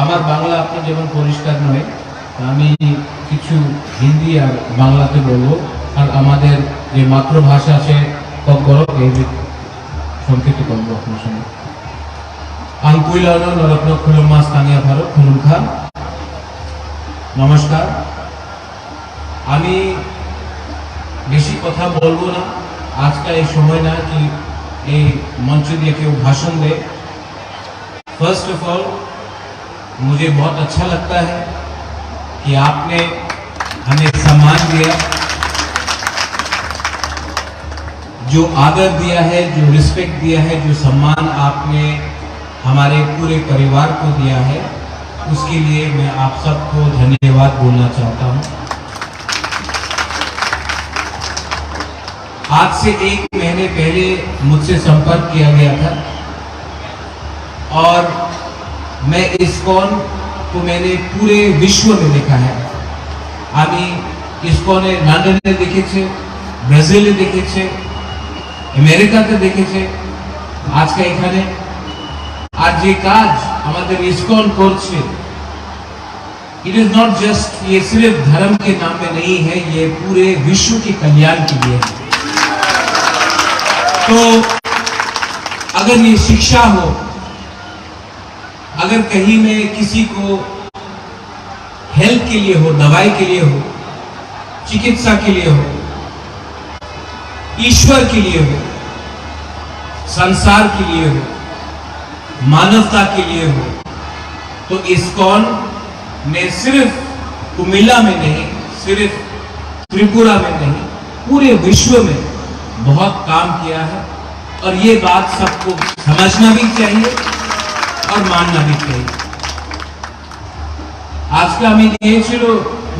আমার বাংলা আপনার যেমন পরিষ্কার নয়, আমি কিছু হিন্দি আর বাংলাতে বলবো। আর আমাদের যে মাতৃভাষা আছে কগরক এই সংক্ষিপ্ত করবো আপনার সঙ্গে। আং পুইলানো নরত্ন খুলুমাস কানিয়া ভারত খুলুমখা। নমস্কার। আমি বেশি কথা বলবো না, आज का ये समय ना कि ये मंच दिए के भाषण दे। फर्स्ट ऑफ ऑल मुझे बहुत अच्छा लगता है कि आपने हमें सम्मान दिया, जो आदर दिया है, जो रिस्पेक्ट दिया है, जो सम्मान आपने हमारे पूरे परिवार को दिया है, उसके लिए मैं आप सबको धन्यवाद बोलना चाहता हूँ। आज से 1 महीने पहले मुझसे संपर्क किया गया था और मैं इस्कॉन को मैंने पूरे विश्व में देखा है। आमी इस्कॉने लंडने देखेছে, ब्राजिले देखेছে, আমেরিকাতে देखेছে, आज का এখানে आज ये काज हमारे इस्कॉन করছে, इट इज नॉट जस्ट ये सिर्फ धर्म के नाम पे नहीं है, ये पूरे विश्व के कल्याण के लिए है। तो अगर ये शिक्षा हो, अगर कहीं में किसी को हेल्थ के लिए हो, दवाई के लिए हो, चिकित्सा के लिए हो, ईश्वर के लिए हो, संसार के लिए हो, मानवता के लिए हो, तो इस्कॉन ने सिर्फ कुमिल्ला में नहीं, सिर्फ त्रिपुरा में नहीं, पूरे विश्व में बहुत काम किया है। और ये बात सबको समझना भी चाहिए और मानना भी चाहिए। आज का আমি গিয়েছিল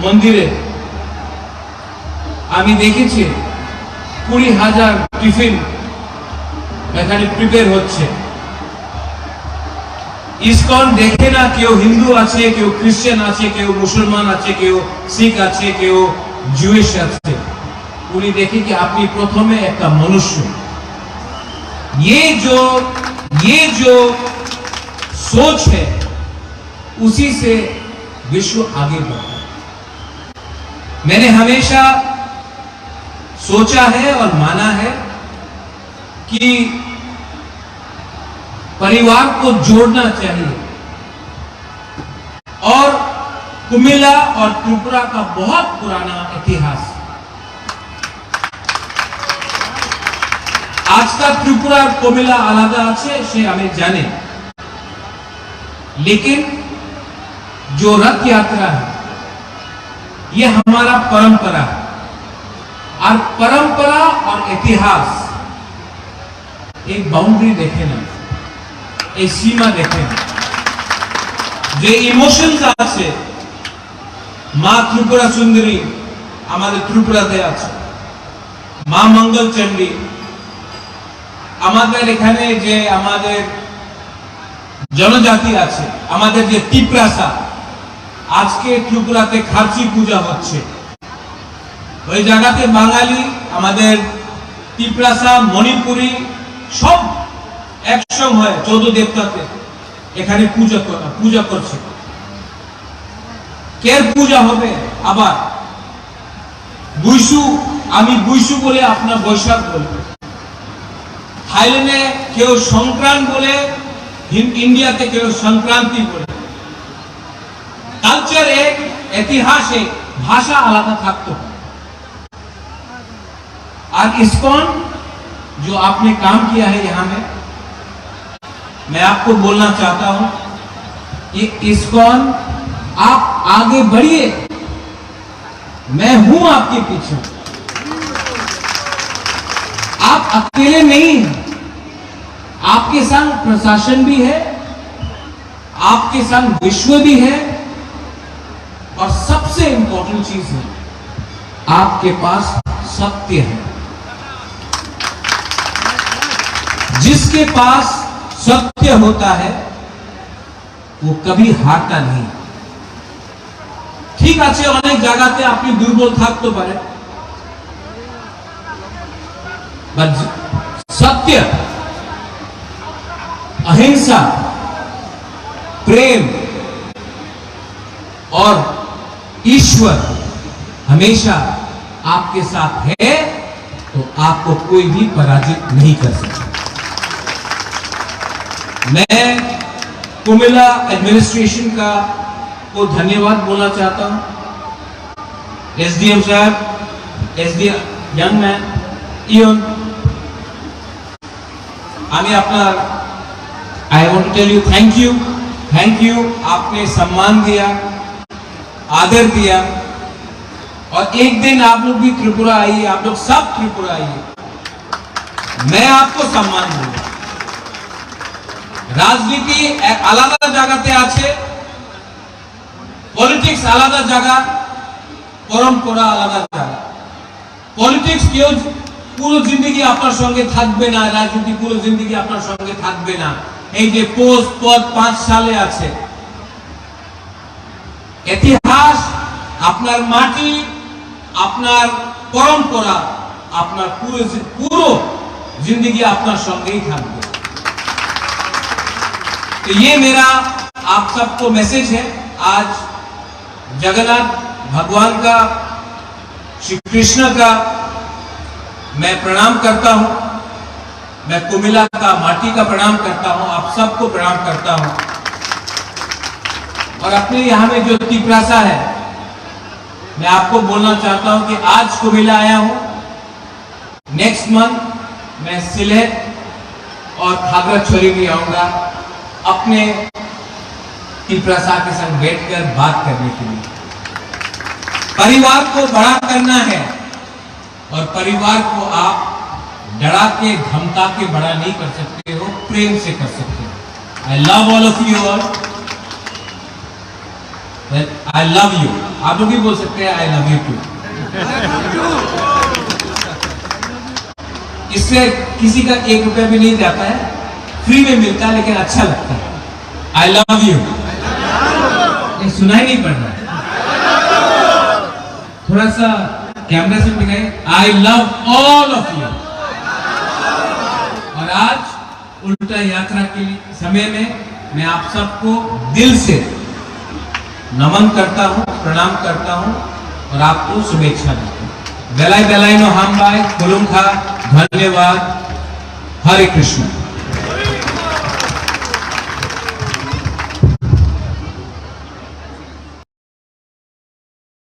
মন্দিরে, আমি দেখেছি 20,000 টিফিন এখানে প্রিপেয়ার হচ্ছে। ইসকন দেখে না কেউ হিন্দু আছে, কেউ খ্রিস্টান আছে, কেউ মুসলমান আছে, কেউ শিখ আছে, কেউ জুইশ আছে। उन्हें देखे कि आपने प्रथम में एक मनुष्य, ये जो सोच है उसी से विश्व आगे बढ़ा। मैंने हमेशा सोचा है और माना है कि परिवार को जोड़ना चाहिए और कुमिल्ला और त्रिपुरा का बहुत पुराना इतिहास। आज का त्रिपुरा और कुमिल्ला आलादा আছে সে আমি জানি, लेकिन जो रथ यात्रा है ये हमारा परंपरा है। और परंपरा और इतिहास एक बाउंड्री देखे ना, एक सीमा देखे ना, যে ইমোশনস আছে মা ত্রিপুরা সুন্দরী আমাদের ত্রিপুরাতে আছে, মা মঙ্গল চণ্ডী আমাদের এখানে, যে আমাদের জনজাতি আছে, আমাদের যে তিপ্রাসা, আজকে ত্রিপুরাতে খারচি পূজা হচ্ছে, ওই জায়গাতে বাঙালি, আমাদের তিপ্রাসা, মণিপুরি সব একসঙ্গে হয় 14 দেবতাতে এখানে পূজা করছে। কের পূজা হবে আবার বুইসু, আমি বুইসু বলে আপনার বৈশাখ বলবো। थाईलैंडে কেউ সংক্রান্ত বলে, इंडियाতে কেউ সংক্রান্তি বলে। कल्चर एक, इतिहास एक, भाषा आलादा থাকতো। और इस्कॉन जो आपने काम किया है यहाँ में, मैं आपको बोलना चाहता हूं, ये इस्कॉन आप आगे बढ़िए, मैं हूं आपके पीछे, आप अकेले नहीं हैं, आपके संग प्रशासन भी है, आपके संग विश्व भी है, और सबसे इंपॉर्टेंट चीज है आपके पास सत्य है। जिसके पास सत्य होता है वो कभी हारता नहीं। ठीक আছে, অনেক জায়গাতে আপনি দুর্বল থাকতে পারে, বাট सत्य, अहिंसा, प्रेम, और ईश्वर हमेशा आपके साथ है तो आपको कोई भी पराजित नहीं कर सकता। मैं कुमिला एडमिनिस्ट्रेशन को धन्यवाद बोलना चाहता हूं। एसडीएम साहब, SDM young man even I want to tell you thank you. आपने सम्मान दिया, आदर दिया, और एक दिन आप लोग भी त्रिपुरा आइए, आप लोग सब त्रिपुरा आइए, मैं आपको सम्मान दूंगा। राजनीति आलादा जगहते आछे, पॉलिटिक्स आलादा जगह, परम्परा आलादा जगह। पॉलिटिक्स क्यों পুরো জিন্দেগি আপনার সঙ্গে থাকবে না, রাজনীতি পুরো জিন্দেগি আপনার সঙ্গে থাকবে না। এই যে পোস্ট পদ 5 সালে আছে, ইতিহাস, আপনার মাটি, আপনার পরম্পরা, আপনার পুরো जिंदगी আপনার সঙ্গেই থাকবে। तो ये मेरा आप सबको मैसेज है। आज जगन्नाथ भगवान का, श्री कृष्ण का मैं प्रणाम करता हूं। मैं कुमिला का माटी का प्रणाम करता हूं, आप सबको प्रणाम करता हूं। और अपने यहां में जो तिपरासा है, मैं आपको बोलना चाहता हूं कि आज कुमिला आया हूं, नेक्स्ट मंथ मैं सिलेट और खागड़ाछड़ी भी आऊंगा अपने तिपरासा के संग बैठकर बात करने के लिए। परिवार को बड़ा करना है और परिवार को आप डरा के धमका के बड़ा नहीं कर सकते हो, प्रेम से कर सकते हो। I love all of you all, I love you. आप लोग भी बोल सकते हैं आई लव यू टू। इससे किसी का 1 रुपया भी नहीं जाता है, फ्री में मिलता है, लेकिन अच्छा लगता है। I love you. सुनाई नहीं पड़ रहा है, थोड़ा सा कैमरा से दिखाइए। I love all of you. और आज उल्टा यात्रा के समय में मैं आप सबको दिल से नमन करता हूं, प्रणाम करता हूं और आपको शुभेच्छा देता हूं। बेलाई बेलाई नो हम बाय खुलुम खा, धन्यवाद। हरे कृष्ण।